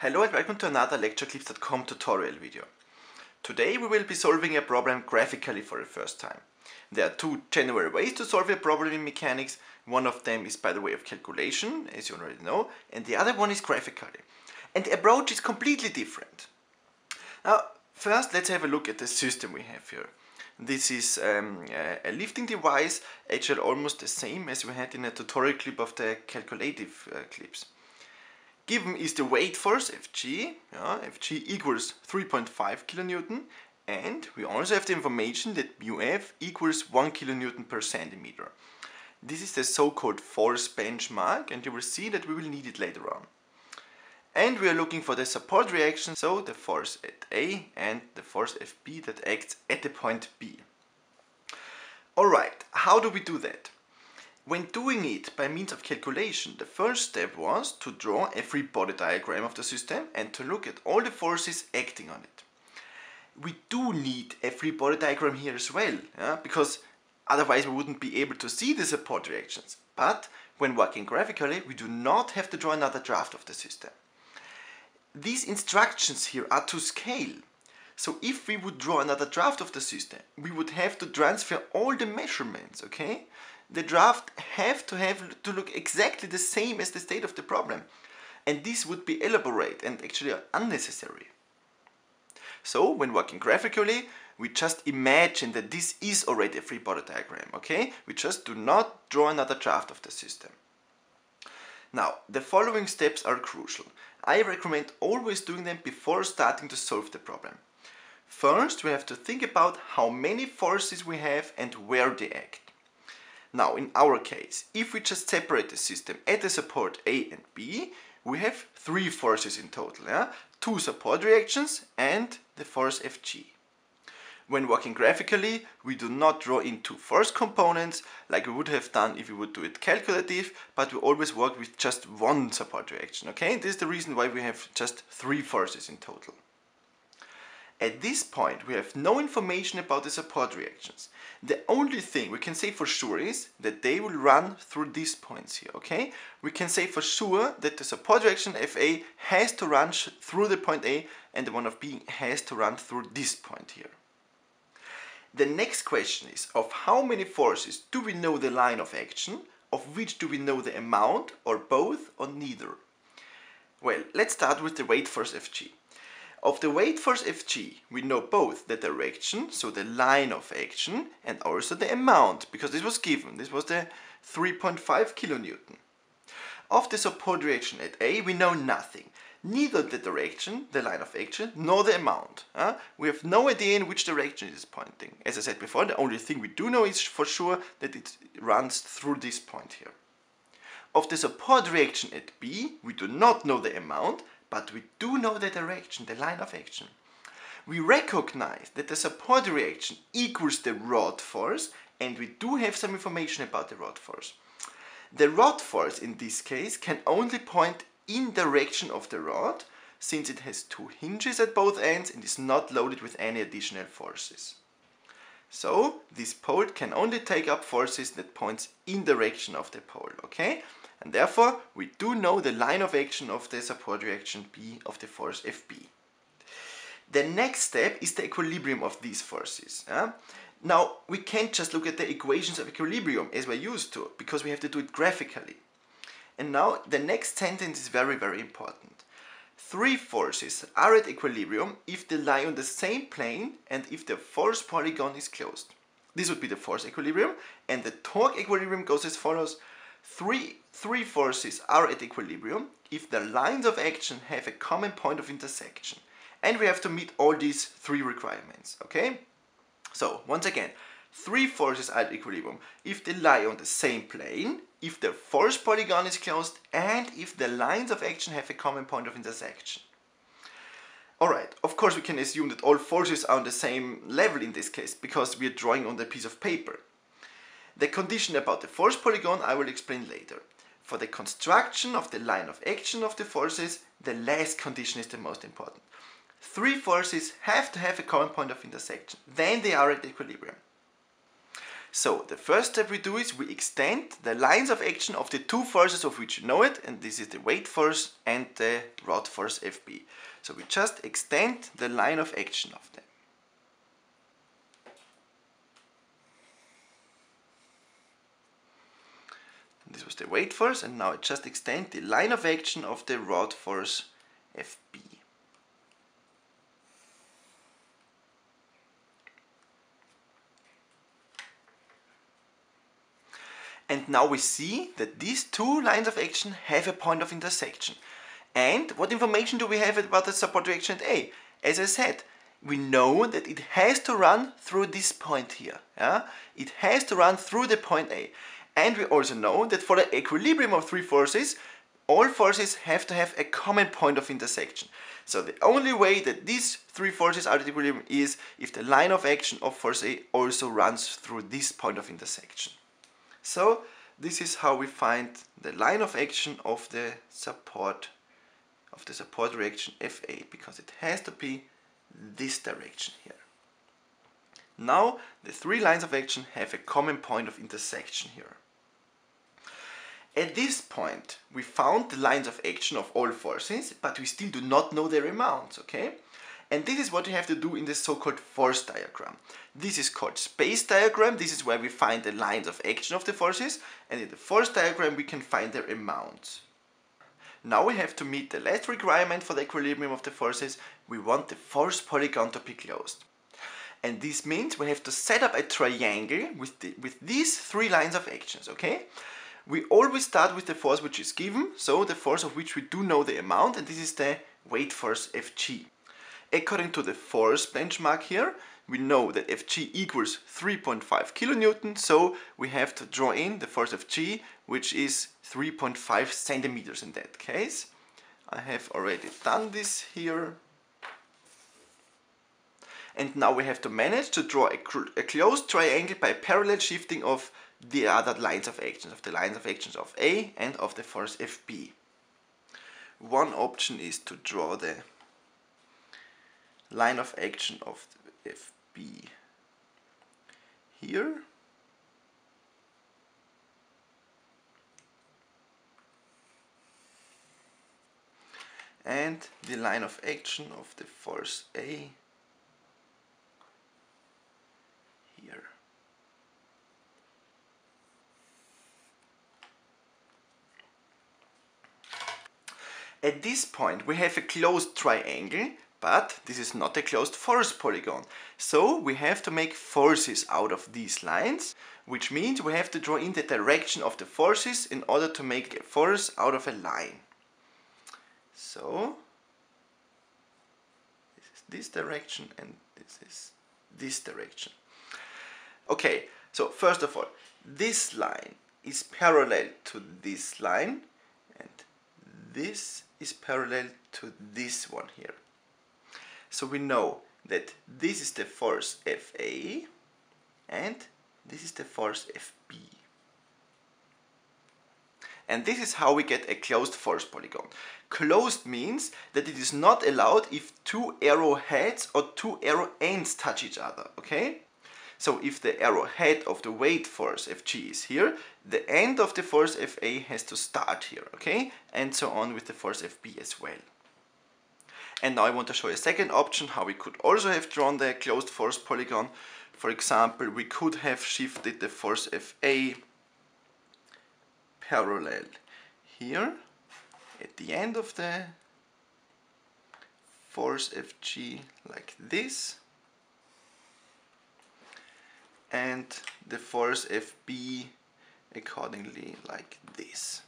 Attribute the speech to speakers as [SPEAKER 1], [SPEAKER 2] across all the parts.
[SPEAKER 1] Hello and welcome to another lectureclips.com tutorial video. Today we will be solving a problem graphically for the first time. There are two general ways to solve a problem in mechanics. One of them is by the way of calculation, as you already know, and the other one is graphically. And the approach is completely different. Now, first let's have a look at the system we have here. This is a lifting device, actually almost the same as we had in a tutorial clip of the calculative clips. Given is the weight force Fg, Fg equals 3.5 kilonewton, and we also have the information that μF equals 1 kilonewton per centimeter. This is the so-called force benchmark, and you will see that we will need it later on. And we are looking for the support reaction, so the force at A and the force Fb that acts at the point B. Alright, how do we do that? When doing it by means of calculation, the first step was to draw a free body diagram of the system and to look at all the forces acting on it. We do need a free body diagram here as well, because otherwise we wouldn't be able to see the support reactions. But when working graphically, we do not have to draw another draft of the system. These instructions here are to scale. So if we would draw another draft of the system, we would have to transfer all the measurements, okay? The draft have to look exactly the same as the state of the problem. And this would be elaborate and actually unnecessary. So when working graphically, we just imagine that this is already a free body diagram, okay? We just do not draw another draft of the system. Now, the following steps are crucial. I recommend always doing them before starting to solve the problem. First, we have to think about how many forces we have and where they act. Now, in our case, if we just separate the system at the support A and B, we have three forces in total, two support reactions and the force Fg. When working graphically, we do not draw in two force components like we would have done if we would do it calculative, but we always work with just one support reaction, okay? This is the reason why we have just three forces in total. At this point, we have no information about the support reactions. The only thing we can say for sure is that they will run through these points here, okay? We can say for sure that the support reaction Fa has to run through the point A and the one of B has to run through this point here. The next question is, of how many forces do we know the line of action, of which do we know the amount, or both, or neither? Well, let's start with the weight force Fg. Of the weight force Fg, we know both the direction, so the line of action, and also the amount, because this was given. This was the 3.5 kilonewton. Of the support reaction at A, we know nothing. Neither the direction, the line of action, nor the amount. We have no idea in which direction it is pointing. As I said before, the only thing we do know is for sure that it runs through this point here. Of the support reaction at B, we do not know the amount, but we do know the direction, the line of action. We recognize that the support reaction equals the rod force, and we do have some information about the rod force. The rod force in this case can only point in direction of the rod, since it has two hinges at both ends and is not loaded with any additional forces. So this pole can only take up forces that points in direction of the pole, okay? And therefore we do know the line of action of the support reaction B of the force Fb. The next step is the equilibrium of these forces. Now we can't just look at the equations of equilibrium as we're used to, because we have to do it graphically. And now the next sentence is very, very important. Three forces are at equilibrium if they lie on the same plane and if the force polygon is closed. This would be the force equilibrium, and the torque equilibrium goes as follows. Three forces are at equilibrium if the lines of action have a common point of intersection. And we have to meet all these three requirements, okay? So, once again, three forces are at equilibrium if they lie on the same plane, if the force polygon is closed, and if the lines of action have a common point of intersection. Alright, of course we can assume that all forces are on the same level in this case, because we are drawing on the piece of paper. The condition about the force polygon I will explain later. For the construction of the line of action of the forces, the last condition is the most important. Three forces have to have a common point of intersection, then they are at equilibrium. So the first step we do is we extend the lines of action of the two forces of which you know it, and this is the weight force and the rod force Fb. So we just extend the line of action of them. This was the weight force, and now I just extend the line of action of the rod force Fb. And now we see that these two lines of action have a point of intersection. And what information do we have about the support reaction at A? As I said, we know that it has to run through this point here. Yeah? It has to run through the point A. And we also know that for the equilibrium of three forces, all forces have to have a common point of intersection. So the only way that these three forces are at equilibrium is if the line of action of force A also runs through this point of intersection. So this is how we find the line of action of the support reaction Fa, because it has to be this direction here. Now the three lines of action have a common point of intersection here. At this point we found the lines of action of all forces, but we still do not know their amounts, okay? And this is what you have to do in the so-called force diagram. This is called space diagram. This is where we find the lines of action of the forces, and in the force diagram we can find their amounts. Now we have to meet the last requirement for the equilibrium of the forces. We want the force polygon to be closed. And this means we have to set up a triangle with these three lines of actions, okay? We always start with the force which is given, so the force of which we do know the amount, and this is the weight force Fg. According to the force benchmark here, we know that Fg equals 3.5 kilonewton, so we have to draw in the force Fg, which is 3.5 centimeters in that case. I have already done this here. And now we have to manage to draw a closed triangle by parallel shifting of the other lines of actions, of the lines of actions of A and of the force Fb. One option is to draw the line of action of the Fb here. And the line of action of the force A here. At this point we have a closed triangle, but this is not a closed force polygon. So we have to make forces out of these lines, which means we have to draw in the direction of the forces in order to make a force out of a line. So this is this direction and this is this direction. Okay, so first of all, this line is parallel to this line, and this is parallel to this one here. So we know that this is the force Fa and this is the force Fb. And this is how we get a closed force polygon. Closed means that it is not allowed if two arrow heads or two arrow ends touch each other, okay? So if the arrow head of the weight force Fg is here, the end of the force Fa has to start here, okay? And so on with the force Fb as well. And now I want to show you a second option how we could also have drawn the closed force polygon. For example, we could have shifted the force Fa parallel here at the end of the force Fg like this, and the force Fb accordingly like this.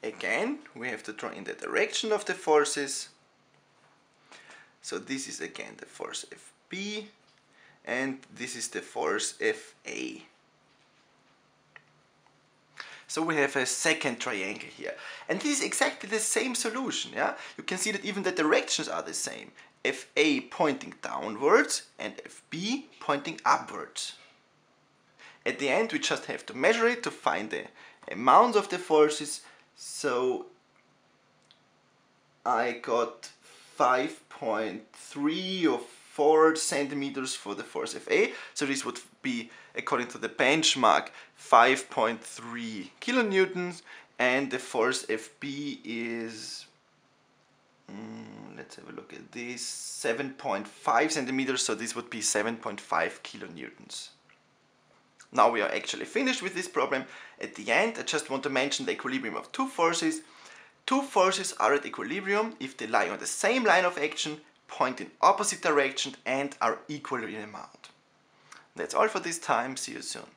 [SPEAKER 1] Again, we have to draw in the direction of the forces. So this is again the force Fb, and this is the force Fa. So we have a second triangle here. And this is exactly the same solution. Yeah? You can see that even the directions are the same. Fa pointing downwards and Fb pointing upwards. At the end we just have to measure it to find the amounts of the forces. So I got 5.3 or 4 centimeters for the force Fa. So this would be, according to the benchmark, 5.3 kilonewtons, and the force Fb is, let's have a look at this, 7.5 centimeters, so this would be 7.5 kilonewtons. Now we are actually finished with this problem. At the end, I just want to mention the equilibrium of two forces. Two forces are at equilibrium if they lie on the same line of action, point in opposite direction, and are equal in amount. That's all for this time. See you soon.